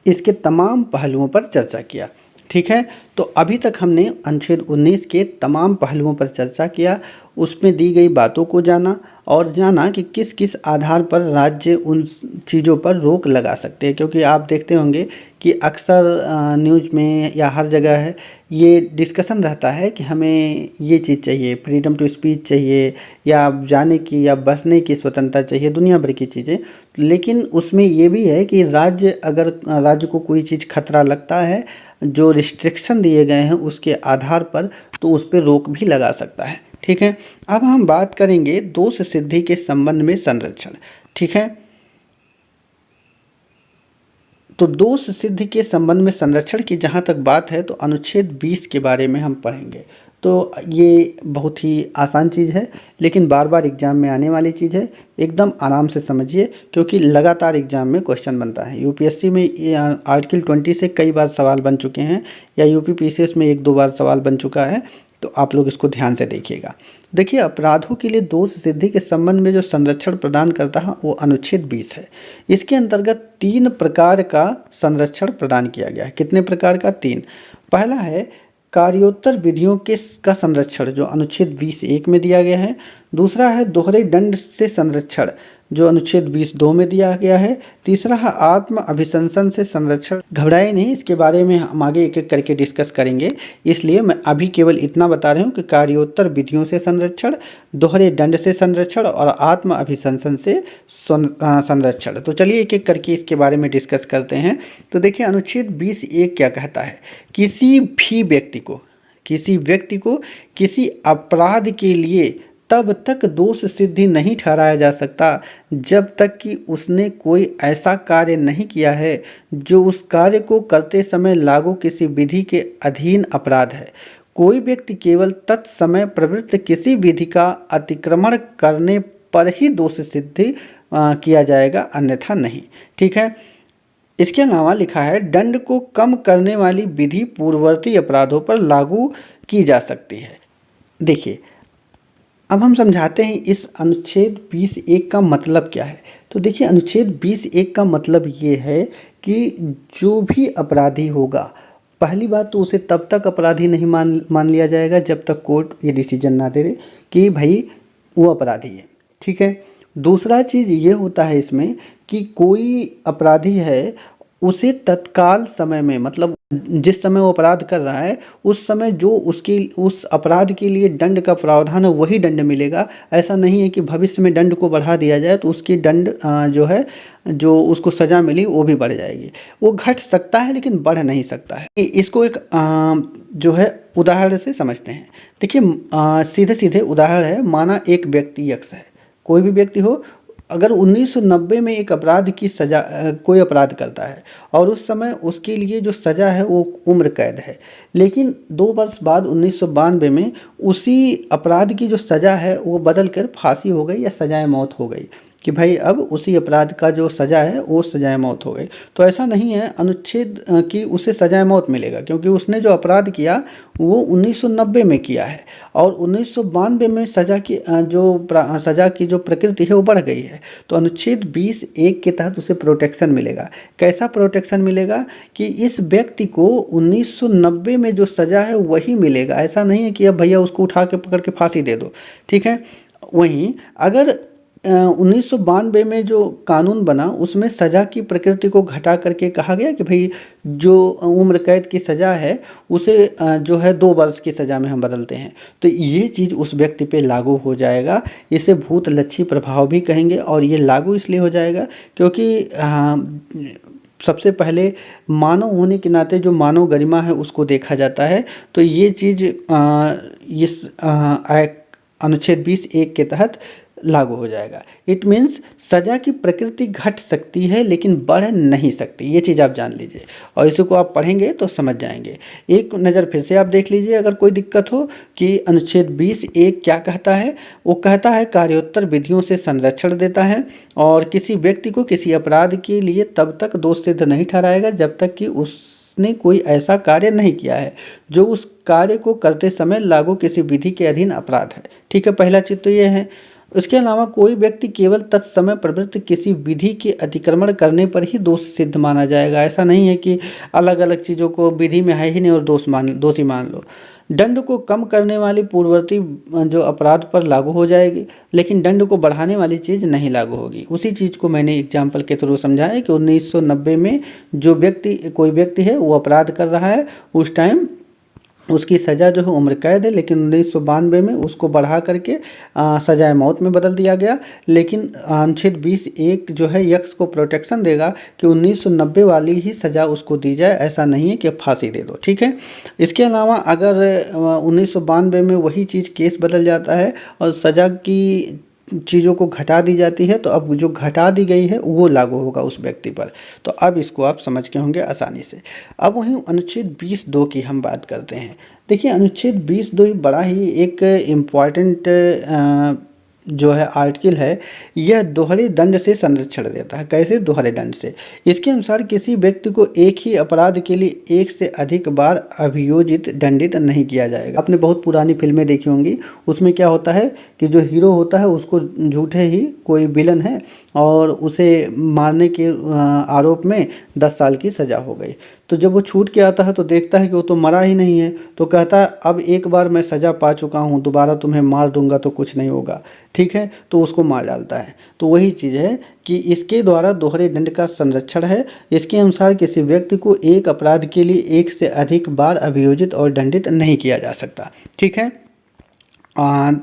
इसके तमाम पहलुओं पर चर्चा किया। ठीक है, तो अभी तक हमने अनुच्छेद 19 के तमाम पहलुओं पर चर्चा किया, उसमें दी गई बातों को जाना और जाना कि किस किस आधार पर राज्य उन चीज़ों पर रोक लगा सकते हैं। क्योंकि आप देखते होंगे कि अक्सर न्यूज़ में या हर जगह है ये डिस्कशन रहता है कि हमें ये चीज़ चाहिए, फ्रीडम टू स्पीच चाहिए, या जाने की या बसने की स्वतंत्रता चाहिए, दुनिया भर की चीज़ें। लेकिन उसमें ये भी है कि राज्य को कोई चीज़ खतरा लगता है, जो रिस्ट्रिक्शन दिए गए हैं उसके आधार पर, तो उस पर रोक भी लगा सकता है। ठीक है, अब हम बात करेंगे दोष सिद्धि के संबंध में संरक्षण। ठीक है, तो दोष सिद्धि के संबंध में संरक्षण की जहाँ तक बात है तो अनुच्छेद 20 के बारे में हम पढ़ेंगे। तो ये बहुत ही आसान चीज़ है, लेकिन बार बार एग्जाम में आने वाली चीज़ है। एकदम आराम से समझिए, क्योंकि लगातार एग्जाम में क्वेश्चन बनता है। यूपीएससी में आर्टिकल 20 से कई बार सवाल बन चुके हैं, या यूपी पीसीएस में 1-2 बार सवाल बन चुका है। तो आप लोग इसको ध्यान से देखिएगा। देखिए, अपराधों के लिए दोष सिद्धि के संबंध में जो संरक्षण प्रदान करता है वो अनुच्छेद 20 है। इसके अंतर्गत 3 प्रकार का संरक्षण प्रदान किया गया है। कितने प्रकार का? 3। पहला है कार्योत्तर विधियों का संरक्षण, जो अनुच्छेद 20(1) में दिया गया है। दूसरा है दोहरे दंड से संरक्षण, जो अनुच्छेद 20(2) में दिया गया है। तीसरा है आत्म अभिशंसन से संरक्षण। घबराए नहीं, इसके बारे में हम आगे एक एक करके डिस्कस करेंगे, इसलिए मैं अभी केवल इतना बता रहा हूँ कि कार्योत्तर विधियों से संरक्षण, दोहरे दंड से संरक्षण और आत्म अभिशंसन से संरक्षण। तो चलिए एक एक करके इसके बारे में डिस्कस करते हैं। तो देखिए, अनुच्छेद 20(1) क्या कहता है? किसी व्यक्ति को किसी अपराध के लिए तब तक दोष सिद्धि नहीं ठहराया जा सकता जब तक कि उसने कोई ऐसा कार्य नहीं किया है जो उस कार्य को करते समय लागू किसी विधि के अधीन अपराध है। कोई व्यक्ति केवल तत्समय प्रवृत्त किसी विधि का अतिक्रमण करने पर ही दोष सिद्धि किया जाएगा, अन्यथा नहीं। ठीक है। इसके अलावा लिखा है दंड को कम करने वाली विधि पूर्ववर्ती अपराधों पर लागू की जा सकती है। देखिए, अब हम समझाते हैं इस अनुच्छेद 20(1) का मतलब क्या है। तो देखिए, अनुच्छेद 20(1) का मतलब ये है कि जो भी अपराधी होगा, पहली बात तो उसे तब तक अपराधी नहीं मान लिया जाएगा जब तक कोर्ट ये डिसीजन ना दे दे कि भाई वो अपराधी है। ठीक है। दूसरा चीज़ ये होता है इसमें कि कोई अपराधी है, उसे तत्काल समय में, मतलब जिस समय वो अपराध कर रहा है उस समय जो उसकी उस अपराध के लिए दंड का प्रावधान है वही दंड मिलेगा। ऐसा नहीं है कि भविष्य में दंड को बढ़ा दिया जाए तो उसकी दंड जो है, जो उसको सज़ा मिली वो भी बढ़ जाएगी। वो घट सकता है लेकिन बढ़ नहीं सकता है। इसको एक जो है उदाहरण से समझते हैं। देखिए, सीधे सीधे उदाहरण है, माना एक व्यक्ति यक्स है, कोई भी व्यक्ति हो, अगर 1990 में एक अपराध की सज़ा, कोई अपराध करता है और उस समय उसके लिए जो सज़ा है वो उम्र कैद है, लेकिन 2 वर्ष बाद 1992 में उसी अपराध की जो सज़ा है वो बदल कर फांसी हो गई या सजाए मौत हो गई कि भाई अब उसी अपराध का जो सज़ा है वो सजाए मौत हो गई। तो ऐसा नहीं है अनुच्छेद कि उसे सजाए मौत मिलेगा, क्योंकि उसने जो अपराध किया वो 1990 में किया है और 1992 में सज़ा की जो प्रकृति है वो बढ़ गई है। तो अनुच्छेद 20(1) के तहत उसे प्रोटेक्शन मिलेगा। कैसा प्रोटेक्शन मिलेगा कि इस व्यक्ति को 1990 में जो सज़ा है वही मिलेगा। ऐसा नहीं है कि अब भैया उसको उठा के पकड़ के फांसी दे दो। ठीक है। वहीं अगर 1992 में जो कानून बना उसमें सज़ा की प्रकृति को घटा करके कहा गया कि भाई जो उम्र कैद की सज़ा है उसे जो है 2 वर्ष की सज़ा में हम बदलते हैं, तो ये चीज़ उस व्यक्ति पे लागू हो जाएगा। इसे भूतलक्षी प्रभाव भी कहेंगे और ये लागू इसलिए हो जाएगा क्योंकि सबसे पहले मानव होने के नाते जो मानव गरिमा है उसको देखा जाता है। तो ये चीज़ इस अनुच्छेद 20(1) के तहत लागू हो जाएगा। इट मीन्स सज़ा की प्रकृति घट सकती है लेकिन बढ़ नहीं सकती। ये चीज़ आप जान लीजिए और इसी को आप पढ़ेंगे तो समझ जाएंगे। एक नज़र फिर से आप देख लीजिए अगर कोई दिक्कत हो कि अनुच्छेद 20(1) क्या कहता है। वो कहता है कार्योत्तर विधियों से संरक्षण देता है और किसी व्यक्ति को किसी अपराध के लिए तब तक दोष सिद्ध नहीं ठहराएगा जब तक कि उसने कोई ऐसा कार्य नहीं किया है जो उस कार्य को करते समय लागू किसी विधि के अधीन अपराध है। ठीक है, पहला चीज़ तो ये है। इसके अलावा कोई व्यक्ति केवल तत्समय प्रवृत्त किसी विधि के अतिक्रमण करने पर ही दोष सिद्ध माना जाएगा। ऐसा नहीं है कि अलग अलग चीज़ों को विधि में है ही नहीं और दोषी मान लो। दंड को कम करने वाली पूर्ववर्ती जो अपराध पर लागू हो जाएगी, लेकिन दंड को बढ़ाने वाली चीज़ नहीं लागू होगी। उसी चीज़ को मैंने एग्जाम्पल के थ्रू समझाया कि 1990 में जो कोई व्यक्ति है वो अपराध कर रहा है, उस टाइम उसकी सज़ा जो है उम्र कैद है, लेकिन 1992 में उसको बढ़ा करके सजाए मौत में बदल दिया गया। लेकिन अनुच्छेद 20(1) जो है यक्स को प्रोटेक्शन देगा कि 1990 वाली ही सज़ा उसको दी जाए, ऐसा नहीं है कि फांसी दे दो। ठीक है। इसके अलावा अगर 1992 में वही चीज़ केस बदल जाता है और सज़ा की चीज़ों को घटा दी जाती है तो अब जो घटा दी गई है वो लागू होगा उस व्यक्ति पर। तो अब इसको आप समझ के होंगे आसानी से। अब वहीं अनुच्छेद 20(2) की हम बात करते हैं। देखिए, अनुच्छेद 20(2) बड़ा ही एक इम्पॉर्टेंट जो है आर्टिकल है। यह दोहरे दंड से संरक्षण देता है। कैसे? दोहरे दंड से। इसके अनुसार किसी व्यक्ति को एक ही अपराध के लिए एक से अधिक बार अभियोजित दंडित नहीं किया जाएगा। आपने बहुत पुरानी फिल्में देखी होंगी, उसमें क्या होता है कि जो हीरो होता है उसको झूठे ही कोई विलन है और उसे मारने के आरोप में 10 साल की सज़ा हो गई। तो जब वो छूट के आता है तो देखता है कि वो तो मरा ही नहीं है, तो कहता है अब एक बार मैं सज़ा पा चुका हूँ, दोबारा तुम्हें मार दूंगा तो कुछ नहीं होगा। ठीक है, तो उसको मार डालता है। तो वही चीज़ है कि इसके द्वारा दोहरे दंड का संरक्षण है। इसके अनुसार किसी व्यक्ति को एक अपराध के लिए एक से अधिक बार अभियोजित और दंडित नहीं किया जा सकता। ठीक है।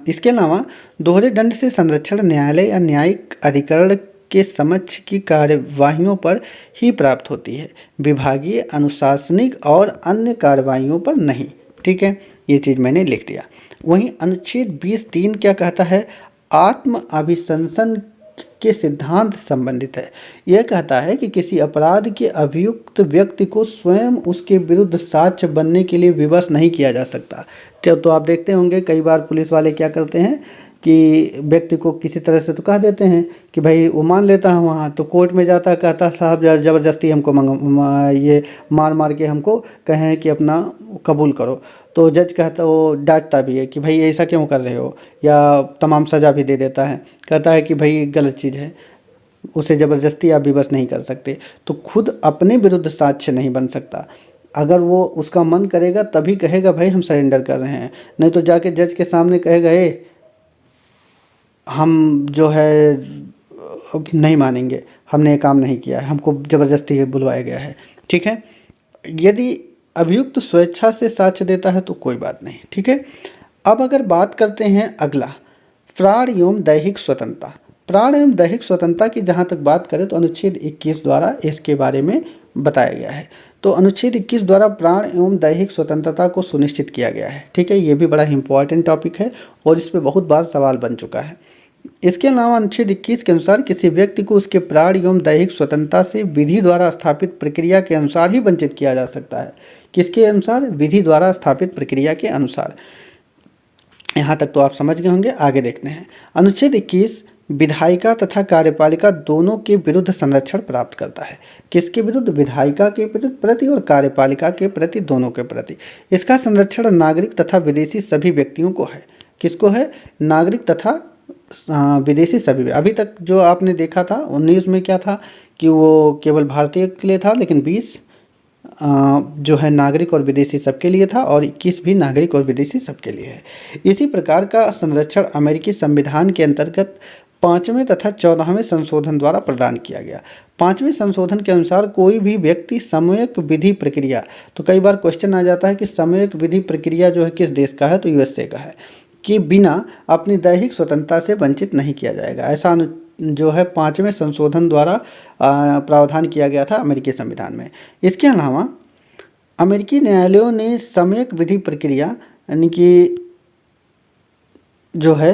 इसके अलावा दोहरे दंड से संरक्षण न्यायालय या न्यायिक अधिकरण के समक्ष की कार्यवाहियों पर ही प्राप्त होती है, विभागीय, अनुशासनिक और अन्य कार्यवाहियों पर नहीं। ठीक है, ये चीज़ मैंने लिख दिया। वहीं अनुच्छेद 20(3) क्या कहता है? आत्म अभिशंसन के सिद्धांत संबंधित है। यह कहता है कि किसी अपराध के अभियुक्त व्यक्ति को स्वयं उसके विरुद्ध साक्ष्य बनने के लिए विवश नहीं किया जा सकता। तो आप देखते होंगे कई बार पुलिस वाले क्या करते हैं कि व्यक्ति को किसी तरह से तो कह देते हैं कि भाई वो मान लेता है, वहाँ तो कोर्ट में जाता है, कहता है साहब ज़बरदस्ती हमको ये मार के हमको कहें कि अपना कबूल करो। तो जज कहता, वो डांटता भी है कि भाई ऐसा क्यों कर रहे हो, या तमाम सज़ा भी दे देता है, कहता है कि भाई गलत चीज़ है, उसे ज़बरदस्ती आप विवश नहीं कर सकते। तो खुद अपने विरुद्ध साक्ष्य नहीं बन सकता। अगर वो उसका मन करेगा तभी कहेगा भाई हम सरेंडर कर रहे हैं, नहीं तो जाके जज के सामने कहेगा हम जो है अब नहीं मानेंगे, हमने ये काम नहीं किया है, हमको ज़बरदस्ती बुलवाया गया है। ठीक है, यदि अभियुक्त स्वेच्छा से साक्ष्य देता है तो कोई बात नहीं। ठीक है, अब अगर बात करते हैं अगला, प्राण एवं दैहिक स्वतंत्रता। प्राण एवं दैहिक स्वतंत्रता की जहाँ तक बात करें तो अनुच्छेद 21 द्वारा इसके बारे में बताया गया है। तो अनुच्छेद 21 द्वारा प्राण एवं दैहिक स्वतंत्रता को सुनिश्चित किया गया है। ठीक है, ये भी बड़ा इंपॉर्टेंट टॉपिक है और इस पर बहुत बार सवाल बन चुका है। इसके अलावा अनुच्छेद 21 के अनुसार किसी व्यक्ति को उसके प्राण एवं दैहिक स्वतंत्रता से विधि द्वारा स्थापित प्रक्रिया के अनुसार ही वंचित किया जा सकता है। किसके अनुसार? विधि द्वारा स्थापित प्रक्रिया के अनुसार। यहाँ तक तो आप समझ गए होंगे, आगे देखते हैं। अनुच्छेद 21 विधायिका तथा कार्यपालिका दोनों के विरुद्ध संरक्षण प्राप्त करता है। किसके विरुद्ध? विधायिका के प्रति और कार्यपालिका के प्रति, दोनों के प्रति। इसका संरक्षण नागरिक तथा विदेशी सभी व्यक्तियों को है। किसको है? नागरिक तथा विदेशी सभी। अभी तक जो आपने देखा था 19 में क्या था कि वो केवल भारतीय के लिए था, लेकिन 20 जो है नागरिक और विदेशी सबके लिए था, और 21 भी नागरिक और विदेशी सबके लिए है। इसी प्रकार का संरक्षण अमेरिकी संविधान के अंतर्गत 5वें तथा 14वें संशोधन द्वारा प्रदान किया गया। 5वें संशोधन के अनुसार कोई भी व्यक्ति सामूहिक विधि प्रक्रिया, तो कई बार क्वेश्चन आ जाता है कि सामूहिक विधि प्रक्रिया जो है किस देश का है, तो यूएसए का है, कि बिना अपनी दैहिक स्वतंत्रता से वंचित नहीं किया जाएगा। ऐसा जो है 5वें संशोधन द्वारा प्रावधान किया गया था अमेरिकी संविधान में। इसके अलावा अमेरिकी न्यायालयों ने सामूहिक विधि प्रक्रिया यानी कि जो है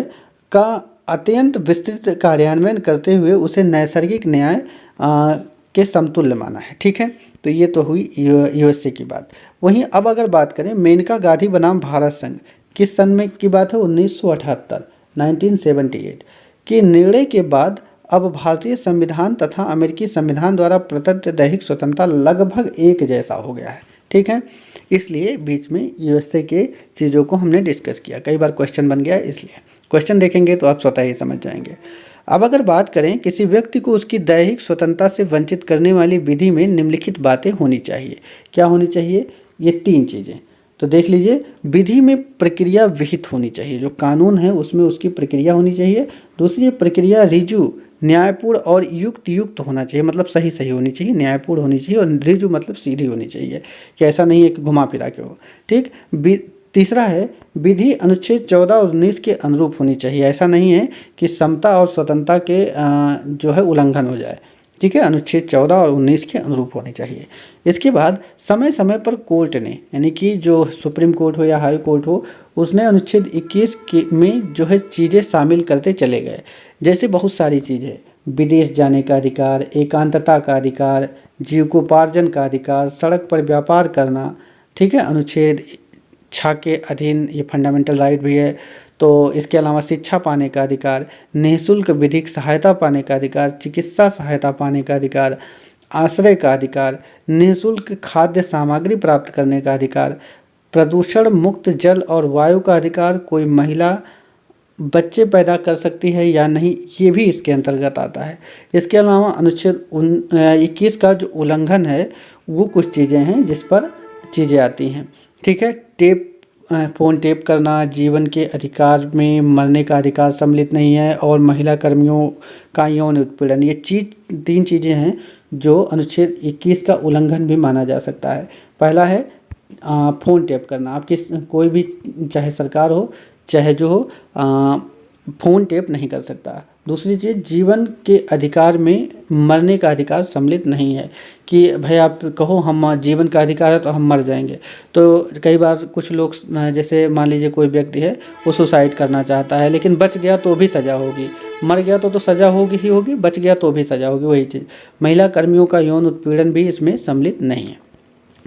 का अत्यंत विस्तृत कार्यान्वयन करते हुए उसे नैसर्गिक न्याय के समतुल्य माना है। ठीक है, तो ये तो हुई यूएसए की बात। वहीं अब अगर बात करें मेनका गांधी बनाम भारत संघ, किस सन में की बात है? 1978 1978 के निर्णय के बाद अब भारतीय संविधान तथा अमेरिकी संविधान द्वारा प्रदत्त दैहिक स्वतंत्रता लगभग एक जैसा हो गया है। ठीक है, इसलिए बीच में यूएसए के चीज़ों को हमने डिस्कस किया, कई बार क्वेश्चन बन गया, इसलिए क्वेश्चन देखेंगे तो आप स्वतः ही समझ जाएंगे। अब अगर बात करें किसी व्यक्ति को उसकी दैहिक स्वतंत्रता से वंचित करने वाली विधि में निम्नलिखित बातें होनी चाहिए। क्या होनी चाहिए? ये 3 चीज़ें, तो देख लीजिए। विधि में प्रक्रिया विहित होनी चाहिए, जो कानून है उसमें उसकी प्रक्रिया होनी चाहिए। दूसरी, प्रक्रिया ऋजु, न्यायपूर्ण और युक्त होना चाहिए, मतलब सही सही होनी चाहिए, न्यायपूर्ण होनी चाहिए, और ऋजु मतलब सीधी होनी चाहिए, कि ऐसा नहीं है कि घुमा फिरा के हो। ठीक। तीसरा है विधि अनुच्छेद 14 और 19 के अनुरूप होनी चाहिए, ऐसा नहीं है कि समता और स्वतंत्रता के जो है उल्लंघन हो जाए। ठीक है, अनुच्छेद 14 और 19 के अनुरूप होनी चाहिए। इसके बाद समय समय पर कोर्ट ने, यानी कि जो सुप्रीम कोर्ट हो या हाई कोर्ट हो, उसने अनुच्छेद 21 में जो है चीज़ें शामिल करते चले गए। जैसे बहुत सारी चीज़ें, विदेश जाने का अधिकार, एकांतता का अधिकार, जीविकोपार्जन का अधिकार, सड़क पर व्यापार करना। ठीक है, अनुच्छेद 6 के अधीन ये फंडामेंटल राइट भी है। तो इसके अलावा शिक्षा पाने का अधिकार, निःशुल्क विधिक सहायता पाने का अधिकार, चिकित्सा सहायता पाने का अधिकार, आश्रय का अधिकार, निःशुल्क खाद्य सामग्री प्राप्त करने का अधिकार, प्रदूषण मुक्त जल और वायु का अधिकार, कोई महिला बच्चे पैदा कर सकती है या नहीं, ये भी इसके अंतर्गत आता है। इसके अलावा अनुच्छेद 21 का जो उल्लंघन है वो कुछ चीज़ें हैं जिस पर चीज़ें आती हैं। ठीक है, फ़ोन टेप करना, जीवन के अधिकार में मरने का अधिकार सम्मिलित नहीं है, और महिला कर्मियों का यौन उत्पीड़न, ये 3 चीज़ें हैं जो अनुच्छेद 21 का उल्लंघन भी माना जा सकता है। पहला है फ़ोन टेप करना। आप कोई भी, चाहे सरकार हो चाहे जो हो, फ़ोन टेप नहीं कर सकता। दूसरी चीज़, जीवन के अधिकार में मरने का अधिकार सम्मिलित नहीं है कि भाई आप कहो हम जीवन का अधिकार है तो हम मर जाएंगे। तो कई बार कुछ लोग जैसे मान लीजिए कोई व्यक्ति है वो सुसाइड करना चाहता है लेकिन बच गया तो भी सज़ा होगी, मर गया तो सज़ा होगी ही होगी, बच गया तो भी सज़ा होगी। वही चीज़ महिला कर्मियों का यौन उत्पीड़न भी इसमें सम्मिलित नहीं है।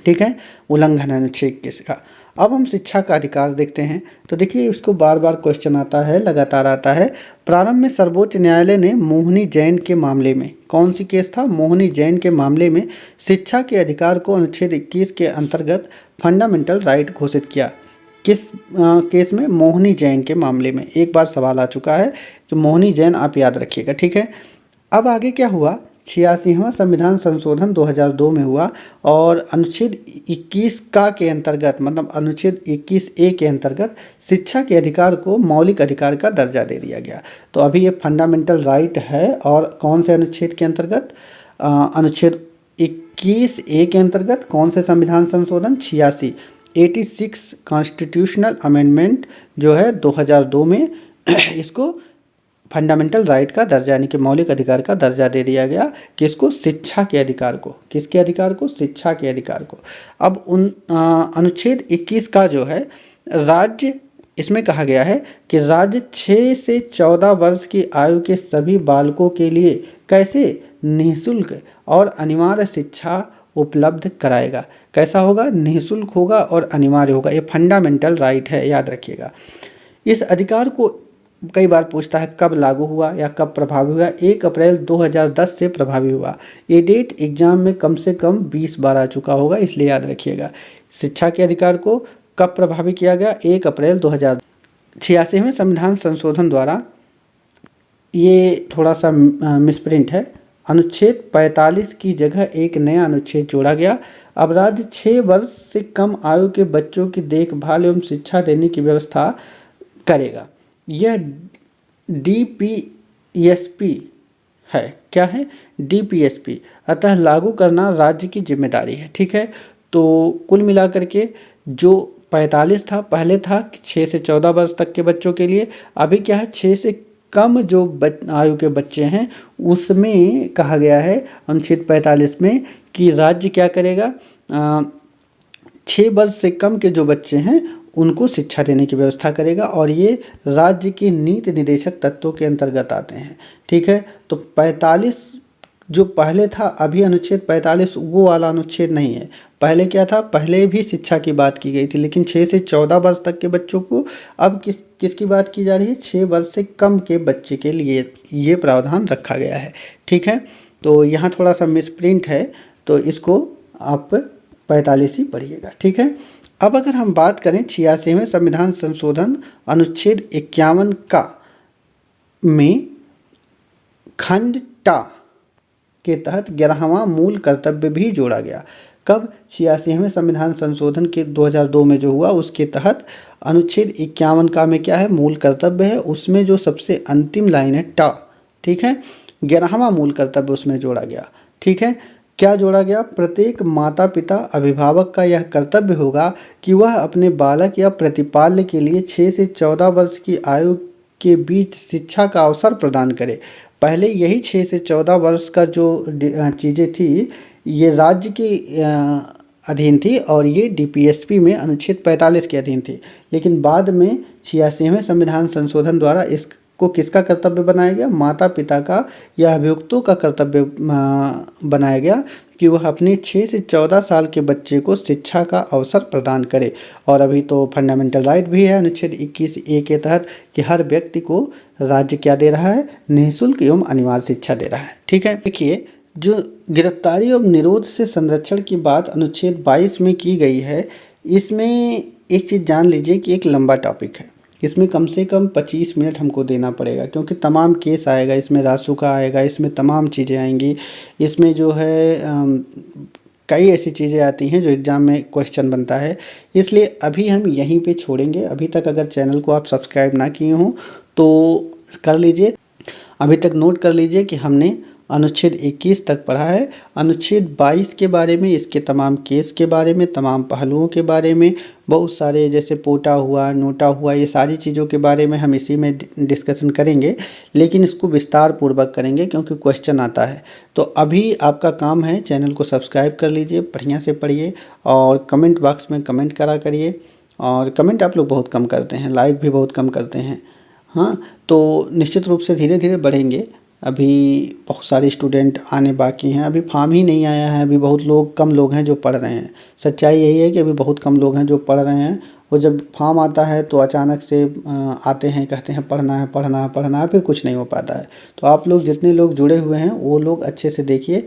ठीक है, उल्लंघन अनुच्छेद किसका। अब हम शिक्षा का अधिकार देखते हैं। तो देखिए इसको बार बार क्वेश्चन आता है, लगातार आता है। प्रारंभ में सर्वोच्च न्यायालय ने मोहिनी जैन के मामले में, कौन सी केस था, मोहिनी जैन के मामले में शिक्षा के अधिकार को अनुच्छेद 21 के अंतर्गत फंडामेंटल राइट घोषित किया। किस केस में, मोहिनी जैन के मामले में। एक बार सवाल आ चुका है कि मोहिनी जैन, आप याद रखिएगा। ठीक है, अब आगे क्या हुआ, 86वां संविधान संशोधन 2002 में हुआ और अनुच्छेद 21 का के अंतर्गत, मतलब अनुच्छेद 21A के अंतर्गत शिक्षा के अधिकार को मौलिक अधिकार का दर्जा दे दिया गया। तो अभी ये फंडामेंटल राइट है और कौन से अनुच्छेद के अंतर्गत, अनुच्छेद 21A के अंतर्गत। कौन से संविधान संशोधन, 86 कॉन्स्टिट्यूशनल अमेंडमेंट जो है 2002 में इसको फंडामेंटल राइट का दर्जा यानी कि मौलिक अधिकार का दर्जा दे दिया गया। किसको, शिक्षा के अधिकार को। किसके अधिकार को, शिक्षा के अधिकार को। अब उन अनुच्छेद 21 का जो है राज्य, इसमें कहा गया है कि राज्य 6 से 14 वर्ष की आयु के सभी बालकों के लिए कैसे निःशुल्क और अनिवार्य शिक्षा उपलब्ध कराएगा। कैसा होगा, निःशुल्क होगा और अनिवार्य होगा। ये फंडामेंटल राइट है, याद रखिएगा। इस अधिकार को कई बार पूछता है कब लागू हुआ या कब प्रभावी हुआ। 1 अप्रैल 2010 से प्रभावी हुआ। ये डेट एग्जाम में कम से कम 20 बार आ चुका होगा, इसलिए याद रखिएगा। शिक्षा के अधिकार को कब प्रभावी किया गया, 1 अप्रैल 2086वें संविधान संशोधन द्वारा। ये थोड़ा सा मिसप्रिंट है, अनुच्छेद 45 की जगह एक नया अनुच्छेद जोड़ा गया। अब राज्य 6 वर्ष से कम आयु के बच्चों की देखभाल एवं शिक्षा देने की व्यवस्था करेगा। यह DPSP है। क्या है, DPSP, अतः लागू करना राज्य की जिम्मेदारी है। ठीक है, तो कुल मिलाकर के जो 45 था, पहले था 6 से 14 वर्ष तक के बच्चों के लिए, अभी क्या है 6 से कम जो आयु के बच्चे हैं उसमें कहा गया है अनुच्छेद 45 में कि राज्य क्या करेगा, 6 वर्ष से कम के जो बच्चे हैं उनको शिक्षा देने की व्यवस्था करेगा और ये राज्य की नीति निर्देशक तत्वों के अंतर्गत आते हैं। ठीक है, तो 45 जो पहले था, अभी अनुच्छेद 45 वो वाला अनुच्छेद नहीं है। पहले क्या था, पहले भी शिक्षा की बात की गई थी लेकिन 6 से 14 वर्ष तक के बच्चों को अब किसकी बात की जा रही है, 6 वर्ष से कम के बच्चे के लिए ये प्रावधान रखा गया है। ठीक है, तो यहाँ थोड़ा सा मिसप्रिंट है, तो इसको आप 45 ही पढ़िएगा। ठीक है, अब अगर हम बात करें 86वें संविधान संशोधन अनुच्छेद 51 का में खंड टा के तहत 11वां मूल कर्तव्य भी जोड़ा गया। कब, 86वें संविधान संशोधन के 2002 में जो हुआ उसके तहत अनुच्छेद 51 का में क्या है, मूल कर्तव्य है, उसमें जो सबसे अंतिम लाइन है टा। ठीक है, 11वां मूल कर्तव्य उसमें जोड़ा गया। ठीक है, क्या जोड़ा गया, प्रत्येक माता पिता अभिभावक का यह कर्तव्य होगा कि वह अपने बालक या प्रतिपाल्य के लिए 6 से 14 वर्ष की आयु के बीच शिक्षा का अवसर प्रदान करे। पहले यही 6 से 14 वर्ष का जो चीज़ें थी ये राज्य के अधीन थी और ये DPSP में अनुच्छेद 45 के अधीन थी, लेकिन बाद में 86वें संविधान संशोधन द्वारा इसको किसका कर्तव्य बनाया गया, माता पिता का या अभियुक्तों का कर्तव्य बनाया गया कि वह अपने 6 से 14 साल के बच्चे को शिक्षा का अवसर प्रदान करे। और अभी तो फंडामेंटल राइट भी है अनुच्छेद 21A के तहत कि हर व्यक्ति को राज्य क्या दे रहा है, निःशुल्क एवं अनिवार्य शिक्षा दे रहा है। ठीक है, देखिए जो गिरफ्तारी और निरोध से संरक्षण की बात अनुच्छेद 22 में की गई है, इसमें एक चीज़ जान लीजिए कि एक लंबा टॉपिक है, इसमें कम से कम 25 मिनट हमको देना पड़ेगा क्योंकि तमाम केस आएगा, इसमें रासुका आएगा, इसमें तमाम चीज़ें आएंगी, इसमें जो है कई ऐसी चीज़ें आती हैं जो एग्ज़ाम में क्वेश्चन बनता है, इसलिए अभी हम यहीं पे छोड़ेंगे। अभी तक अगर चैनल को आप सब्सक्राइब ना किए हों तो कर लीजिए। अभी तक नोट कर लीजिए कि हमने अनुच्छेद 21 तक पढ़ा है। अनुच्छेद 22 के बारे में, इसके तमाम केस के बारे में, तमाम पहलुओं के बारे में, बहुत सारे जैसे पोटा हुआ, नोटा हुआ, ये सारी चीज़ों के बारे में हम इसी में डिस्कशन करेंगे, लेकिन इसको विस्तार पूर्वक करेंगे क्योंकि क्वेश्चन आता है। तो अभी आपका काम है चैनल को सब्सक्राइब कर लीजिए, बढ़िया से पढ़िए और कमेंट बॉक्स में कमेंट करा करिए। और कमेंट आप लोग बहुत कम करते हैं, लाइक भी बहुत कम करते हैं। हाँ, तो निश्चित रूप से धीरे धीरे बढ़ेंगे। अभी बहुत सारे स्टूडेंट आने बाकी हैं, अभी फॉर्म ही नहीं आया है, अभी बहुत लोग कम लोग हैं जो पढ़ रहे हैं। सच्चाई यही है कि अभी बहुत कम लोग हैं जो पढ़ रहे हैं। और जब फॉर्म आता है तो अचानक से आते हैं, कहते हैं पढ़ना है पढ़ना है पढ़ना है, फिर कुछ नहीं हो पाता है। तो आप लोग जितने लोग जुड़े हुए हैं वो लोग अच्छे से देखिए।